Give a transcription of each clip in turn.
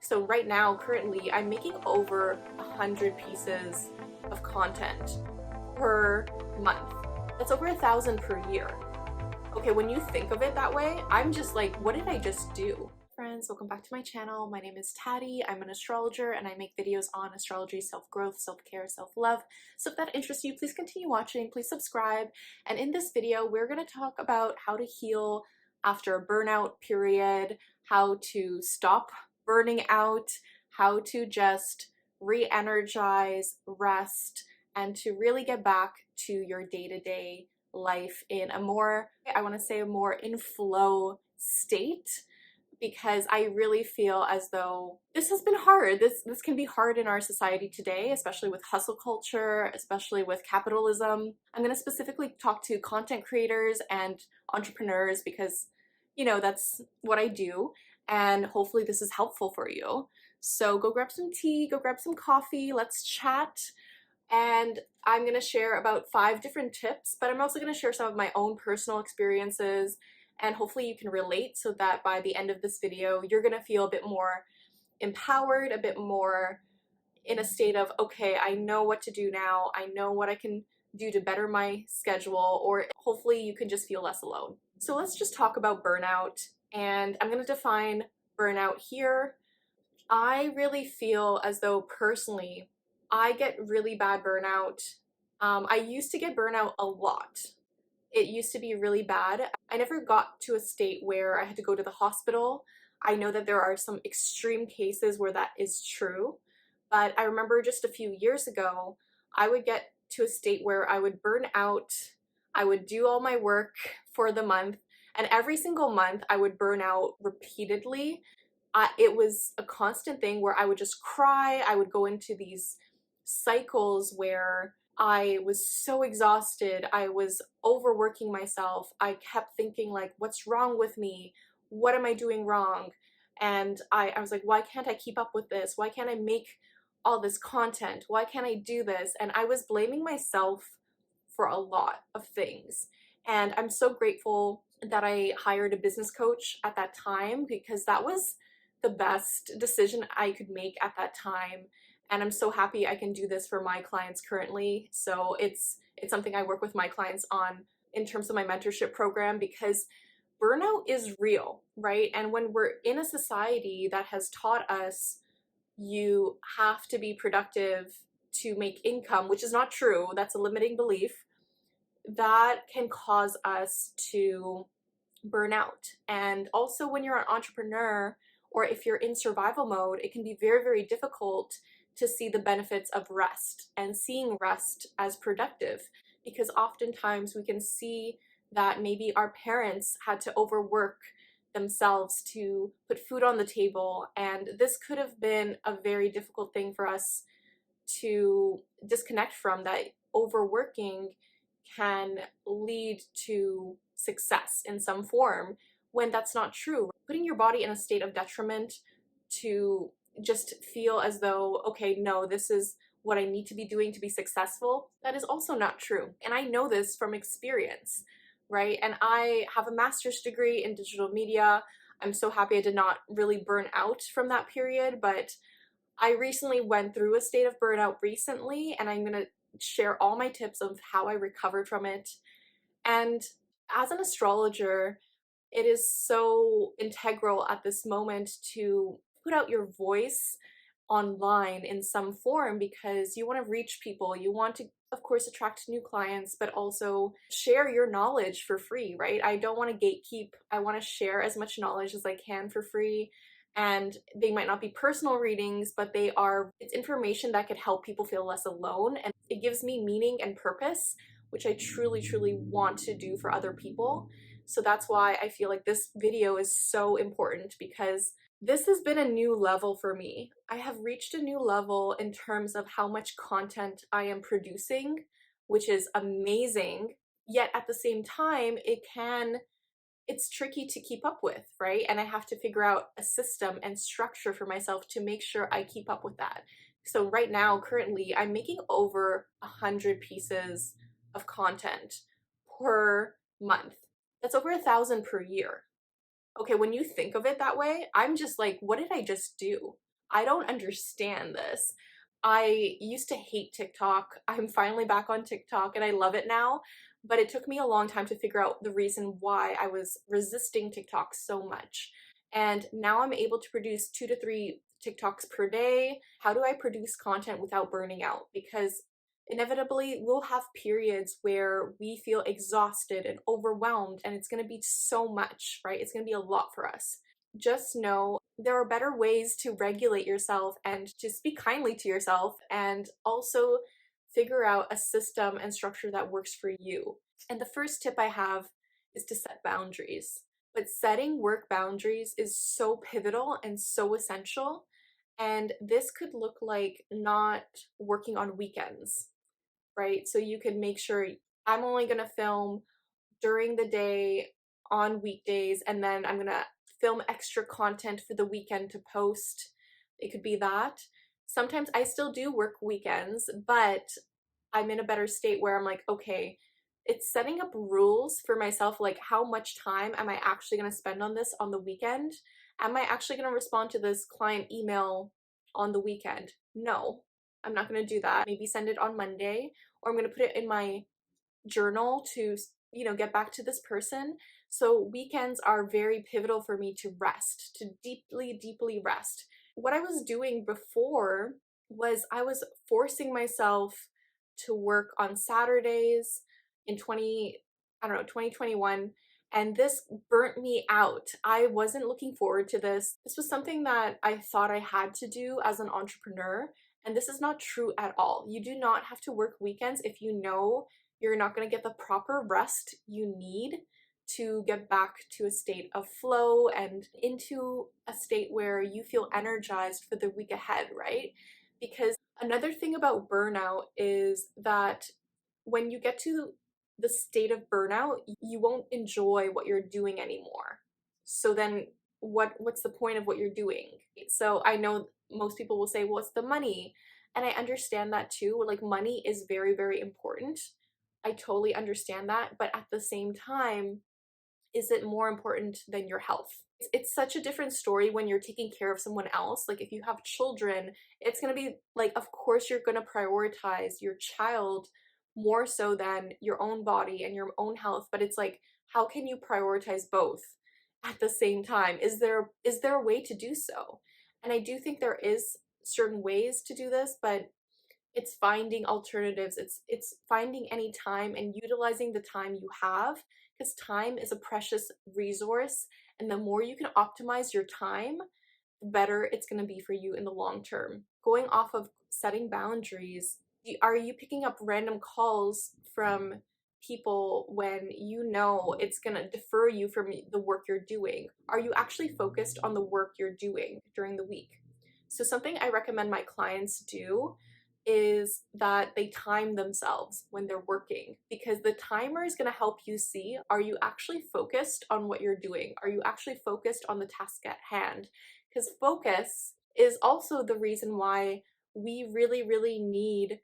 So right now, currently, I'm making over 100 pieces of content per month. That's over 1,000 per year. Okay, when you think of it that way, I'm just like, what did I just do? Friends, welcome back to my channel. My name is Taddy. I'm an astrologer and I make videos on astrology, self-growth, self-care, self-love. So if that interests you, please continue watching, please subscribe. And in this video, we're going to talk about how to heal after a burnout period, how to stop burning out, how to just re-energize, rest, and to really get back to your day-to-day life in a more, I want to say, a more in flow state, because I really feel as though this has been hard. This can be hard in our society today, especially with hustle culture, especially with capitalism. I'm going to specifically talk to content creators and entrepreneurs because, you know, that's what I do, and hopefully this is helpful for you. So go grab some tea, go grab some coffee, let's chat. And I'm going to share about 5 different tips, but I'm also going to share some of my own personal experiences, and hopefully you can relate so that by the end of this video, you're going to feel a bit more empowered, a bit more in a state of, okay, I know what to do now. I know what I can do to better my schedule, or hopefully you can just feel less alone. So let's just talk about burnout, and I'm going to define burnout here. I really feel as though personally, I get really bad burnout. I used to get burnout a lot. It used to be really bad. I never got to a state where I had to go to the hospital. I know that there are some extreme cases where that is true, but I remember just a few years ago, I would get to a state where I would burn out. I would do all my work for the month, and every single month I would burn out repeatedly. It was a constant thing where I would just cry. I would go into these cycles where I was so exhausted. I was overworking myself. I kept thinking like, what's wrong with me? What am I doing wrong? And I was like, why can't I keep up with this? Why can't I make all this content? Why can't I do this? And I was blaming myself for a lot of things. And I'm so grateful that I hired a business coach at that time, because that was the best decision I could make at that time. And I'm so happy I can do this for my clients currently. So it's something I work with my clients on in terms of my mentorship program, because burnout is real, right? And when we're in a society that has taught us you have to be productive to make income, which is not true, that's a limiting belief, that can cause us to burn out. And also when you're an entrepreneur, or if you're in survival mode, it can be very, very difficult to see the benefits of rest and seeing rest as productive, because oftentimes we can see that maybe our parents had to overwork themselves to put food on the table, and this could have been a very difficult thing for us to disconnect from, that overworking can lead to success in some form, when that's not true. Putting your body in a state of detriment to just feel as though, okay, no, this is what I need to be doing to be successful, that is also not true. And I know this from experience, right? And I have a master's degree in digital media. I'm so happy I did not really burn out from that period, but I recently went through a state of burnout recently, and I'm going to share all my tips of how I recovered from it. And as an astrologer, it is so integral at this moment to put out your voice online in some form, because you want to reach people. You want to, of course, attract new clients, but also share your knowledge for free, right? I don't want to gatekeep. I want to share as much knowledge as I can for free. And they might not be personal readings, but it's information that could help people feel less alone. And it gives me meaning and purpose, which I truly, truly want to do for other people. So that's why I feel like this video is so important, because this has been a new level for me. I have reached a new level in terms of how much content I am producing, which is amazing. Yet at the same time, it's tricky to keep up with, right? And I have to figure out a system and structure for myself to make sure I keep up with that. So right now, currently, I'm making over 100 pieces of content per month. That's over 1,000 per year. Okay, when you think of it that way, I'm just like, what did I just do? I don't understand this. I used to hate TikTok. I'm finally back on TikTok and I love it now, but it took me a long time to figure out the reason why I was resisting TikTok so much. And now I'm able to produce 2 to 3 TikToks per day. How do I produce content without burning out? Because inevitably we'll have periods where we feel exhausted and overwhelmed, and it's going to be so much, right? It's going to be a lot for us. Just know there are better ways to regulate yourself and to speak kindly to yourself, and also figure out a system and structure that works for you. And the first tip I have is to set boundaries. But setting work boundaries is so pivotal and so essential. And this could look like not working on weekends, right? So you can make sure I'm only going to film during the day on weekdays, and then I'm going to film extra content for the weekend to post. It could be that. Sometimes I still do work weekends, but I'm in a better state where I'm like, okay, it's setting up rules for myself, like how much time am I actually going to spend on this on the weekend? Am I actually going to respond to this client email on the weekend? No, I'm not going to do that. Maybe send it on Monday, or I'm going to put it in my journal to, get back to this person. So weekends are very pivotal for me to rest, to deeply, deeply rest. What I was doing before was I was forcing myself to work on Saturdays in 2021, and this burnt me out. I wasn't looking forward to this. This was something that I thought I had to do as an entrepreneur, and this is not true at all. You do not have to work weekends if you know you're not going to get the proper rest you need to get back to a state of flow and into a state where you feel energized for the week ahead, right? Because another thing about burnout is that when you get to the state of burnout, you won't enjoy what you're doing anymore. So then what's the point of what you're doing? So I know most people will say, well, it's the money. And I understand that too. Like, money is very, very important. I totally understand that. But at the same time, is it more important than your health? It's such a different story when you're taking care of someone else. Like, if you have children, it's going to be like, of course, you're going to prioritize your child more so than your own body and your own health. But it's like, how can you prioritize both at the same time? Is there a way to do so? And I do think there is certain ways to do this, but it's finding alternatives. It's finding any time and utilizing the time you have, because time is a precious resource, and the more you can optimize your time, the better it's going to be for you in the long term. Going off of setting boundaries, are you picking up random calls from people when you know it's going to defer you from the work you're doing? Are you actually focused on the work you're doing during the week? So something I recommend my clients do is that they time themselves when they're working, because the timer is going to help you see, are you actually focused on what you're doing? Are you actually focused on the task at hand? Because focus is also the reason why we really, really need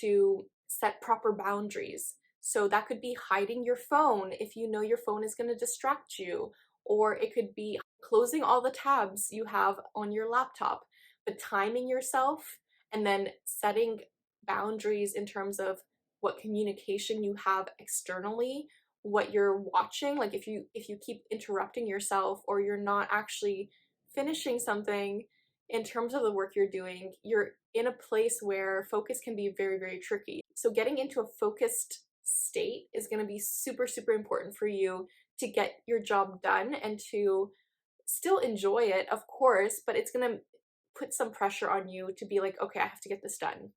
to set proper boundaries. So that could be hiding your phone if you know your phone is going to distract you, or it could be closing all the tabs you have on your laptop. But timing yourself and then setting boundaries in terms of what communication you have externally, what you're watching. Like, if you keep interrupting yourself, or you're not actually finishing something in terms of the work you're doing, you're in a place where focus can be very, very tricky. So getting into a focused state is going to be super, super important for you to get your job done and to still enjoy it, of course, but it's going to put some pressure on you to be like, okay, I have to get this done.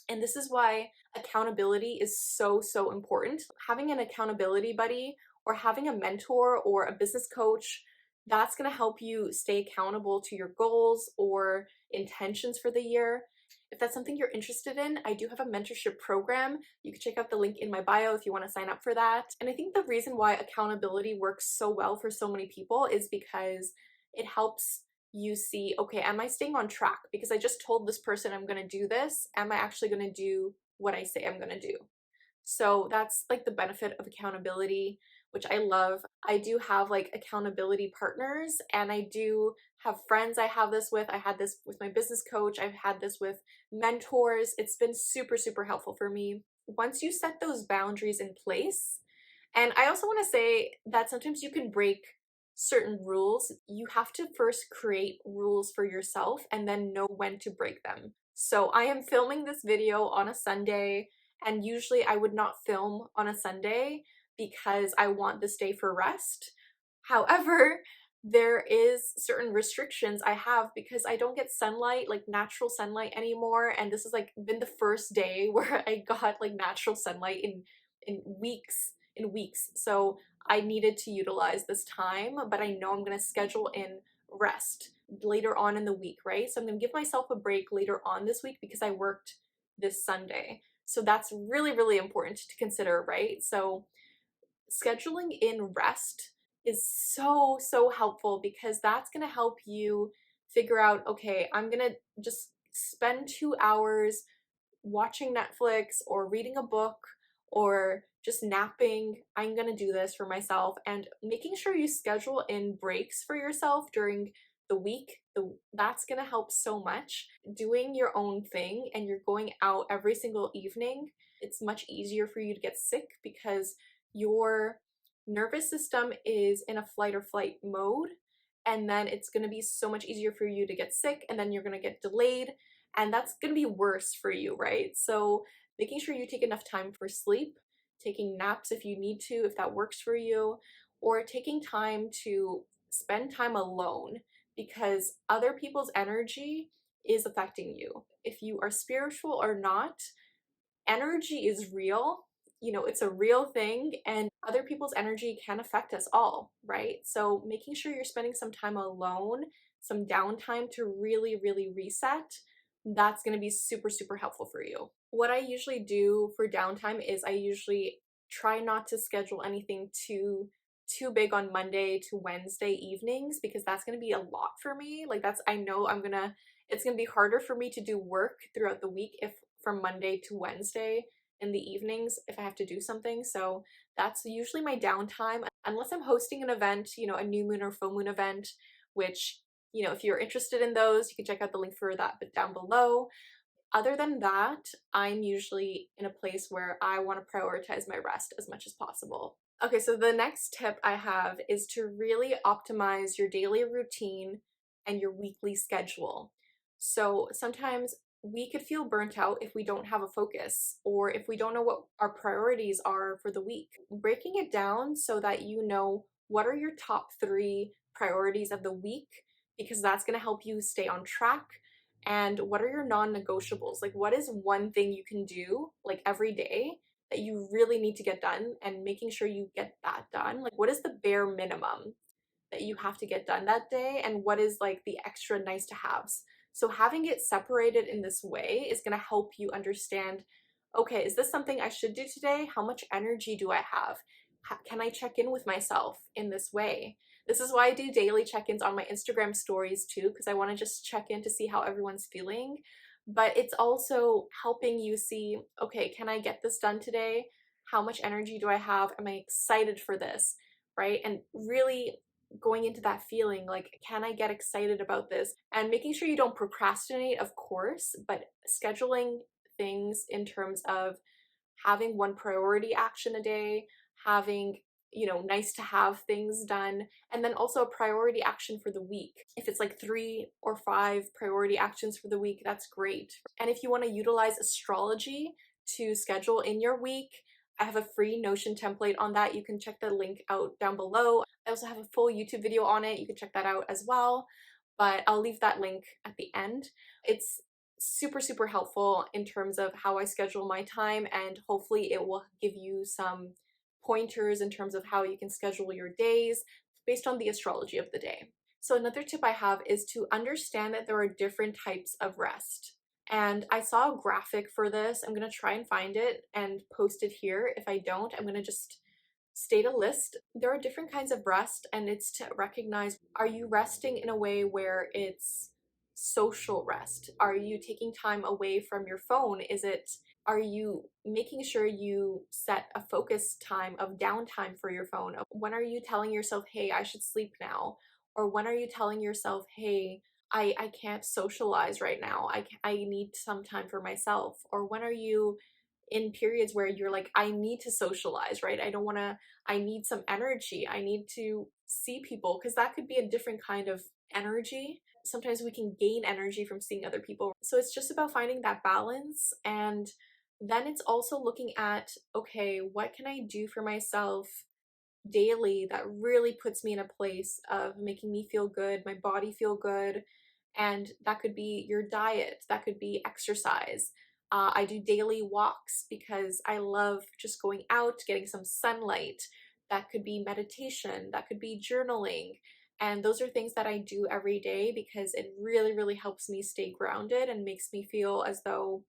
And this is why accountability is so, so important. Having an accountability buddy, or having a mentor or a business coach, that's going to help you stay accountable to your goals or intentions for the year. If that's something you're interested in, I do have a mentorship program. You can check out the link in my bio if you want to sign up for that. And I think the reason why accountability works so well for so many people is because it helps you see, okay, am I staying on track? Because I just told this person I'm going to do this. Am I actually going to do what I say I'm going to do? So that's like the benefit of accountability. which I love. I do have like accountability partners, and I do have friends I have this with. I had this with my business coach. I've had this with mentors. It's been super, super helpful for me. Once you set those boundaries in place, and I also want to say that sometimes you can break certain rules. You have to first create rules for yourself and then know when to break them. So I am filming this video on a Sunday, and usually I would not film on a Sunday because I want this day for rest. However, there is certain restrictions I have because I don't get sunlight, like natural sunlight anymore, and this has like been the first day where I got like natural sunlight in weeks. So I needed to utilize this time, but I know I'm going to schedule in rest later on in the week, right? So I'm going to give myself a break later on this week because I worked this Sunday. So that's really, really important to consider, right? So scheduling in rest is so, so helpful because that's going to help you figure out, okay, I'm going to just spend 2 hours watching Netflix or reading a book or just napping. I'm gonna do this for myself, and making sure you schedule in breaks for yourself during the week. That's gonna help so much. Doing your own thing and you're going out every single evening, it's much easier for you to get sick because your nervous system is in a flight or flight mode, and then it's going to be so much easier for you to get sick, and then you're going to get delayed, and that's going to be worse for you, right? So making sure you take enough time for sleep, taking naps if you need to, if that works for you, or taking time to spend time alone because other people's energy is affecting you. If you are spiritual or not, energy is real. You know, it's a real thing, and other people's energy can affect us all, right? So making sure you're spending some time alone, some downtime to really, really reset, that's going to be super, super helpful for you. What I usually do for downtime is I usually try not to schedule anything too big on Monday to Wednesday evenings because that's going to be a lot for me. Like that's, I know it's going to be harder for me to do work throughout the week if from Monday to Wednesday in the evenings if I have to do something. So that's usually my downtime unless I'm hosting an event, you know, a new moon or full moon event, which, you know, if you're interested in those, you can check out the link for that but down below. Other than that, I'm usually in a place where I want to prioritize my rest as much as possible. Okay, so the next tip I have is to really optimize your daily routine and your weekly schedule. So sometimes we could feel burnt out if we don't have a focus or if we don't know what our priorities are for the week. Breaking it down so that you know what are your top 3 priorities of the week, because that's going to help you stay on track. And what are your non-negotiables? Like what is one thing you can do like every day that you really need to get done, and making sure you get that done? Like what is the bare minimum that you have to get done that day, and what is like the extra nice to haves? So having it separated in this way is going to help you understand, okay, is this something I should do today? How much energy do I have? Can I check in with myself in this way? This is why I do daily check-ins on my Instagram stories too, because I want to just check in to see how everyone's feeling. But it's also helping you see, okay, can I get this done today? How much energy do I have? Am I excited for this? Right? And really going into that feeling like, can I get excited about this? And making sure you don't procrastinate, of course, but scheduling things in terms of having one priority action a day, having, you know, nice to have things done, and then also a priority action for the week. If it's like 3 or 5 priority actions for the week, that's great. And if you want to utilize astrology to schedule in your week, I have a free Notion template on that. You can check the link out down below. I also have a full YouTube video on it. You can check that out as well, but I'll leave that link at the end. It's super, super helpful in terms of how I schedule my time, and hopefully it will give you some pointers in terms of how you can schedule your days based on the astrology of the day. So another tip I have is to understand that there are different types of rest. And I saw a graphic for this. I'm going to try and find it and post it here. If I don't, I'm going to just state a list. There are different kinds of rest, and it's to recognize, are you resting in a way where it's social rest? Are you taking time away from your phone? Are you making sure you set a focus time of downtime for your phone? When are you telling yourself, hey, I should sleep now? Or when are you telling yourself, hey, I can't socialize right now. I need some time for myself. Or when are you in periods where you're like, I need to socialize, right? I don't want to, I need some energy. I need to see people, because that could be a different kind of energy. Sometimes we can gain energy from seeing other people. So it's just about finding that balance. And then it's also looking at, okay, what can I do for myself daily that really puts me in a place of making me feel good, my body feel good. And that could be your diet, that could be exercise. I do daily walks because I love just going out, getting some sunlight. That could be meditation, that could be journaling. And those are things that I do every day because it really, really helps me stay grounded and makes me feel as though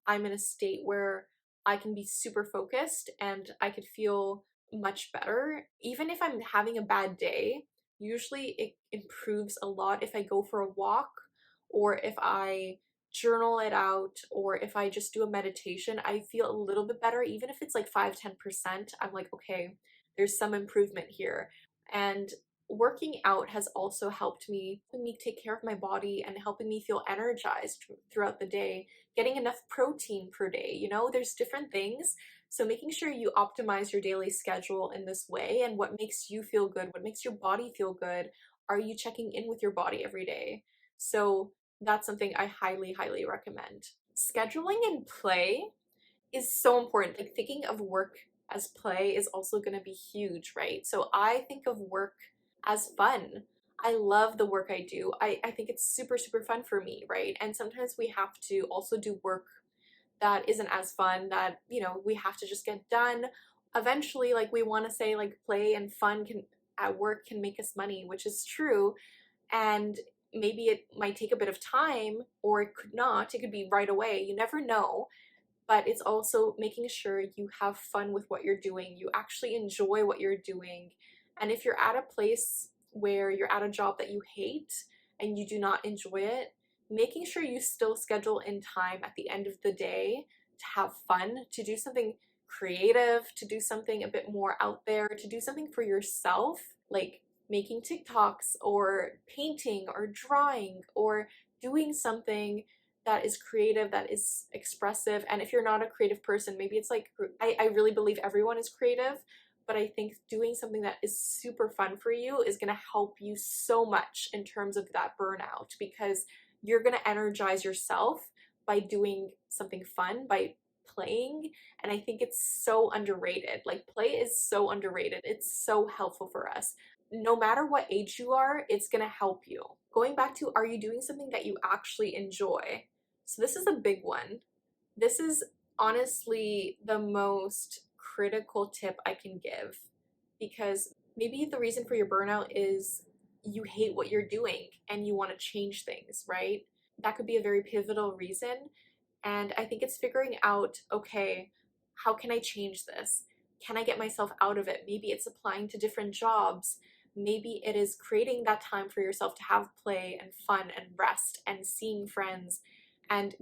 I'm in a state where I can be super focused and I could feel much better. Even if I'm having a bad day, usually it improves a lot if I go for a walk or if I journal it out or if I just do a meditation. I feel a little bit better, even if it's like 5-10%. I'm like, okay, there's some improvement here. And working out has also helped me take care of my body and helping me feel energized throughout the day, getting enough protein per day. There's different things. So making sure you optimize your daily schedule in this way and what makes you feel good, what makes your body feel good. Are you checking in with your body every day? So that's something I highly, highly recommend. Scheduling and play is so important. Like thinking of work as play is also going to be huge, right? So I think of work as fun. I love the work I do. I think it's super, super fun for me, right? And sometimes we have to also do work that isn't as fun, that, we have to just get done. Eventually, like we want to say like play and fun can at work can make us money, which is true. And maybe it might take a bit of time or it could not. It could be right away. You never know, but it's also making sure you have fun with what you're doing. You actually enjoy what you're doing. And if you're at a place where you're at a job that you hate and you do not enjoy it, making sure you still schedule in time at the end of the day to have fun, to do something creative, to do something a bit more out there, to do something for yourself, like making TikToks or painting or drawing or doing something that is creative, that is expressive. And if you're not a creative person, maybe it's like, I really believe everyone is creative, but I think doing something that is super fun for you is going to help you so much in terms of that burnout, because you're going to energize yourself by doing something fun, by playing. And I think it's so underrated. Like play is so underrated. It's so helpful for us. No matter what age you are, it's going to help you. Going back to, are you doing something that you actually enjoy? So this is a big one. This is honestly the most critical tip I can give, because maybe the reason for your burnout is you hate what you're doing and you want to change things, right? That could be a very pivotal reason. And I think it's figuring out, okay, how can I change this? Can I get myself out of it? Maybe it's applying to different jobs. Maybe it is creating that time for yourself to have play and fun and rest and seeing friends and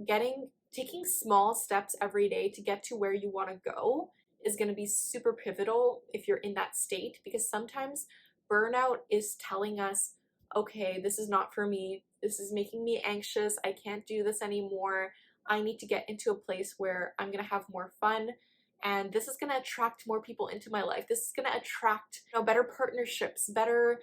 taking small steps every day to get to where you want to go is going to be super pivotal if you're in that state, because sometimes burnout is telling us, okay, this is not for me. This is making me anxious. I can't do this anymore. I need to get into a place where I'm going to have more fun. And this is going to attract more people into my life. This is going to attract, better partnerships, better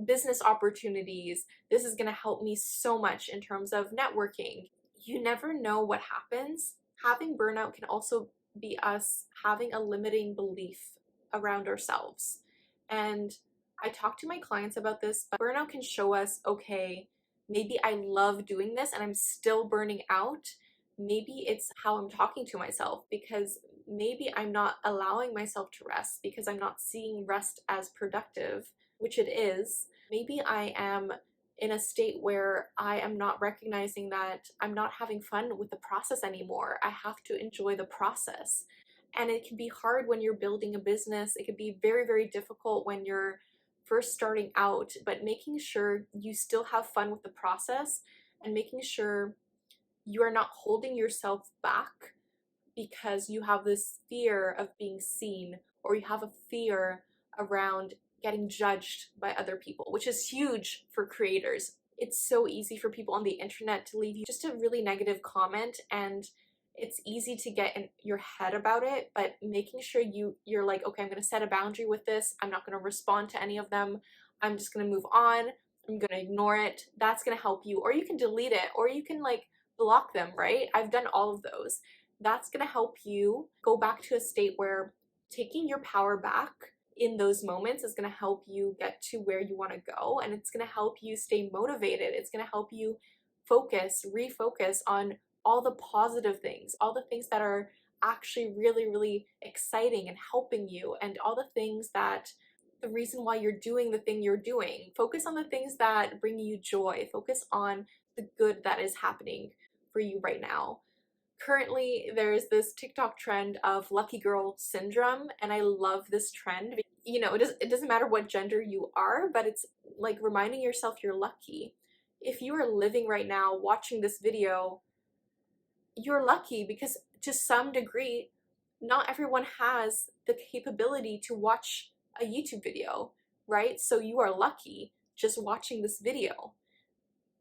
business opportunities. This is going to help me so much in terms of networking. You never know what happens. Having burnout can also be us having a limiting belief around ourselves. And I talk to my clients about this, but burnout can show us, okay, maybe I love doing this and I'm still burning out. Maybe it's how I'm talking to myself, because maybe I'm not allowing myself to rest because I'm not seeing rest as productive, which it is. Maybe I am in a state where I am not recognizing that I'm not having fun with the process anymore. I have to enjoy the process. And it can be hard when you're building a business. It can be very, very difficult when you're first starting out, but making sure you still have fun with the process and making sure you are not holding yourself back because you have this fear of being seen, or you have a fear around getting judged by other people, which is huge for creators. It's so easy for people on the internet to leave you just a really negative comment, and it's easy to get in your head about it, but making sure you're like, okay, I'm going to set a boundary with this. I'm not going to respond to any of them. I'm just going to move on. I'm going to ignore it. That's going to help you. Or you can delete it, or you can like block them, right? I've done all of those. That's going to help you go back to a state where taking your power back in those moments is going to help you get to where you want to go, and it's going to help you stay motivated. It's going to help you refocus on all the positive things, all the things that are actually really, really exciting and helping you, and all the things that the reason why you're doing the thing you're doing. Focus on the things that bring you joy. Focus on the good that is happening for you right now. Currently, there's this TikTok trend of lucky girl syndrome, and I love this trend. You know, it doesn't matter what gender you are, but it's like reminding yourself you're lucky. If you are living right now watching this video, you're lucky because to some degree, not everyone has the capability to watch a YouTube video, right? So you are lucky just watching this video,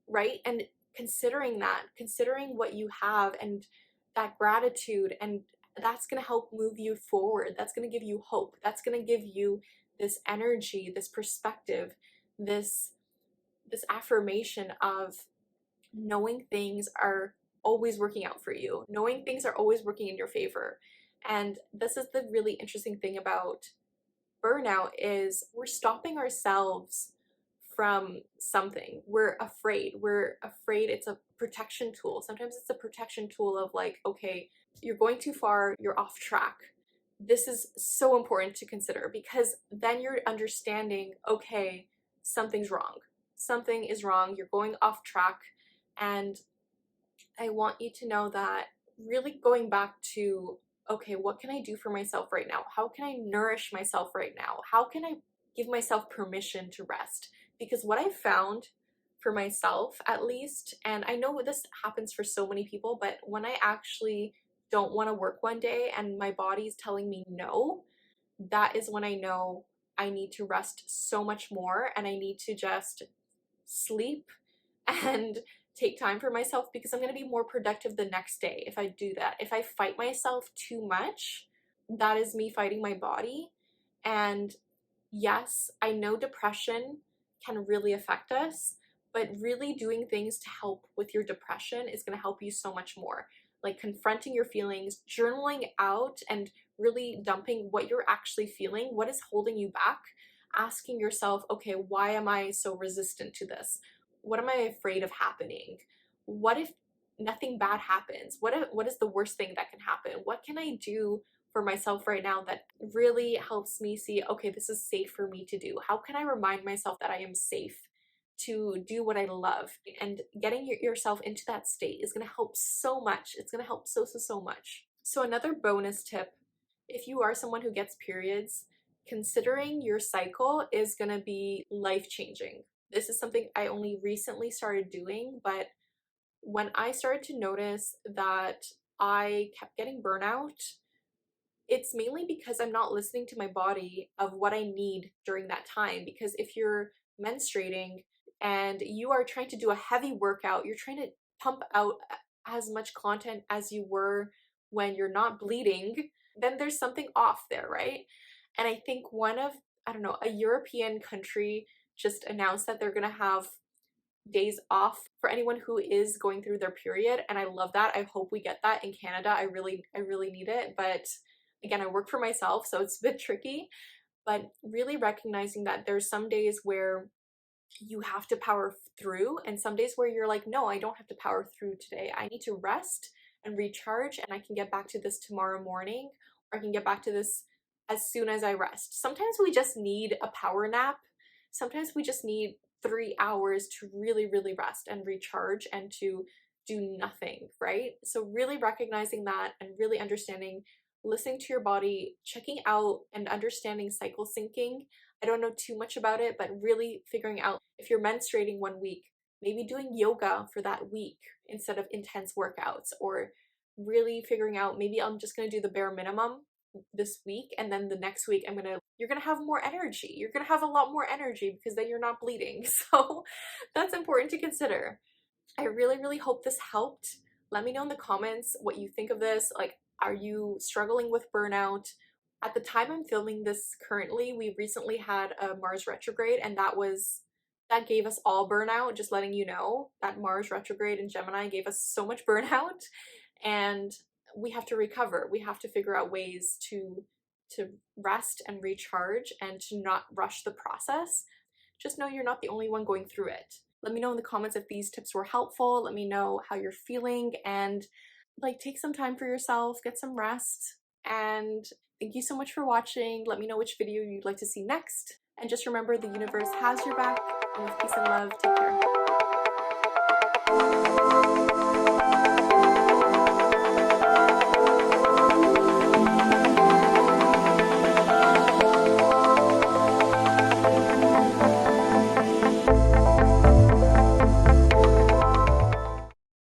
right? And considering that, considering what you have and that gratitude, and that's going to help move you forward. That's going to give you hope. That's going to give you this energy, this perspective, this affirmation of knowing things are always working out for you, knowing things are always working in your favor. And this is the really interesting thing about burnout, is we're stopping ourselves from something. We're afraid. It's a protection tool. Sometimes it's a protection tool of like, okay, you're going too far, you're off track. This is so important to consider, because then you're understanding, okay, something's wrong. Something is wrong. You're going off track. And I want you to know that really going back to, okay, what can I do for myself right now? How can I nourish myself right now? How can I give myself permission to rest? Because what I've found for myself, at least, and I know this happens for so many people, but when I actually don't want to work one day and my body's telling me no, that is when I know I need to rest so much more, and I need to just sleep and take time for myself, because I'm going to be more productive the next day if I do that. If I fight myself too much, that is me fighting my body. And yes, I know depression can really affect us, but really doing things to help with your depression is going to help you so much more. Like confronting your feelings, journaling out, and really dumping what you're actually feeling, what is holding you back, asking yourself, okay, why am I so resistant to this? What am I afraid of happening? What if nothing bad happens? What is the worst thing that can happen? What can I do for myself right now that really helps me see, okay, this is safe for me to do? How can I remind myself that I am safe to do what I love? And getting yourself into that state is going to help so much. It's going to help so much. So another bonus tip, if you are someone who gets periods, considering your cycle is going to be life-changing. This is something I only recently started doing, but when I started to notice that I kept getting burnout, it's mainly because I'm not listening to my body of what I need during that time. Because if you're menstruating and you are trying to do a heavy workout, you're trying to pump out as much content as you were when you're not bleeding, then there's something off there, right? And I think I don't know, a European country just announced that they're gonna have days off for anyone who is going through their period, and I love that. I hope we get that in Canada. I really need it, but again, I work for myself, so it's a bit tricky. But really recognizing that there's some days where you have to power through, and some days where you're like, no, I don't have to power through today. I need to rest and recharge, and I can get back to this tomorrow morning, or I can get back to this as soon as I rest. Sometimes we just need a power nap. Sometimes we just need 3 hours to really rest and recharge and to do nothing, right? So really recognizing that and really understanding, listening to your body, checking out and understanding cycle syncing. I don't know too much about it, but really figuring out if you're menstruating one week, maybe doing yoga for that week instead of intense workouts, or really figuring out, maybe I'm just gonna do the bare minimum this week, and then the next week you're gonna have more energy. You're gonna have a lot more energy because then you're not bleeding. So that's important to consider. I really, really hope this helped. Let me know in the comments what you think of this. Like, are you struggling with burnout? At the time I'm filming this currently, we recently had a Mars retrograde, and that gave us all burnout. Just letting you know that Mars retrograde in Gemini gave us so much burnout, and we have to recover. We have to figure out ways to rest and recharge and to not rush the process. Just know you're not the only one going through it. Let me know in the comments if these tips were helpful. Let me know how you're feeling, and like, take some time for yourself, get some rest, and thank you so much for watching. Let me know which video you'd like to see next. And just remember, the universe has your back, and with peace and love, take care.